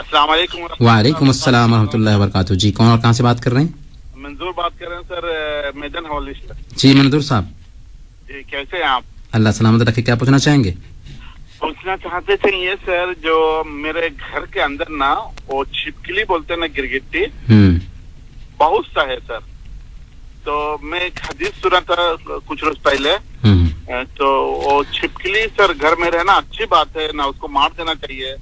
अस्सलाम वालेकुम। वालेकुम अस्सलाम व रहमतुल्लाहि व बरकातहू। जी कौन और कहाँ से बात कर रहे हैं? मंजूर बात कर रहे हैं सर, मैदान हवाली से। जी मंजूर साहब जी कैसे हैं आप? अल्लाह सलामत रखे। क्या पूछना चाहेंगे? पूछना चाहते थे ये सर, जो मेरे घर के अंदर ना वो छिपकली बोलते हैं ना, गिरगिट्टी बहुत सा है सर। तो मैं एक हदीस सुना था कुछ रोज पहले, तो वो छिपकली सर घर में रहना अच्छी बात है ना, उसको मार देना चाहिए?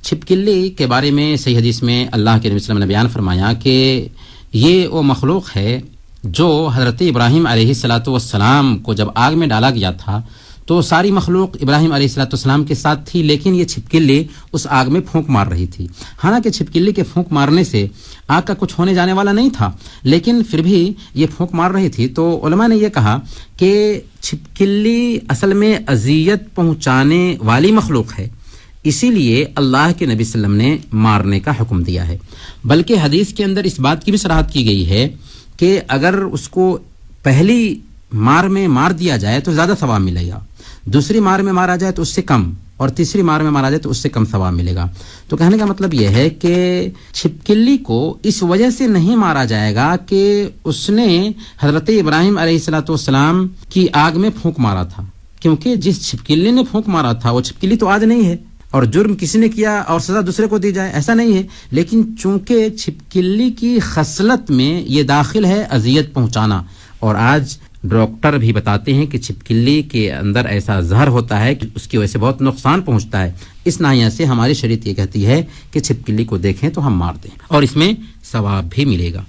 छिपकली के बारे में सही हदीस में अल्लाह के नबी सल्लल्लाहु अलैहि वसल्लम ने बयान फरमाया कि ये वो मखलूक है जो हज़रत इब्राहीम अलैहिस्सलातु वस्सलाम को जब आग में डाला गया था तो सारी मखलूक इब्राहीम अलैहिस्सलातु वस्सलाम के साथ थी, लेकिन ये छिपकली उस आग में फूंक मार रही थी। हालांकि छिपकली के फूंक मारने से आग का कुछ होने जाने वाला नहीं था, लेकिन फिर भी ये फूंक मार रही थी। तो उलमा ने यह कहा कि छिपकली असल में अजियत पहुंचाने वाली मखलूक है, इसीलिए अल्लाह के नबी सल्लम ने मारने का हुक्म दिया है। बल्कि हदीस के अंदर इस बात की भी सराहत की गई है कि अगर उसको पहली मार में मार दिया जाए तो ज़्यादा सवाब मिलेगा, दूसरी मार में मारा जाए तो उससे कम, और तीसरी मार में मारा जाए तो उससे कम सवाब मिलेगा। तो कहने का मतलब यह है कि छिपकली को इस वजह से नहीं मारा जाएगा कि उसने हज़रत इब्राहीम अलैहिस्सलातु वस्सलाम की आग में फूंक मारा था, क्योंकि जिस छिपकली ने फूंक मारा था वो छिपकली तो आज नहीं है, और जुर्म किसी ने किया और सजा दूसरे को दी जाए ऐसा नहीं है। लेकिन चूंकि छिपकली की खसलत में ये दाखिल है अजियत पहुंचाना, और आज डॉक्टर भी बताते हैं कि छिपकली के अंदर ऐसा जहर होता है कि उसकी वजह से बहुत नुकसान पहुंचता है। इस नाहिया से हमारी शरीयत ये कहती है कि छिपकली को देखें तो हम मार दें, और इसमें सवाब भी मिलेगा।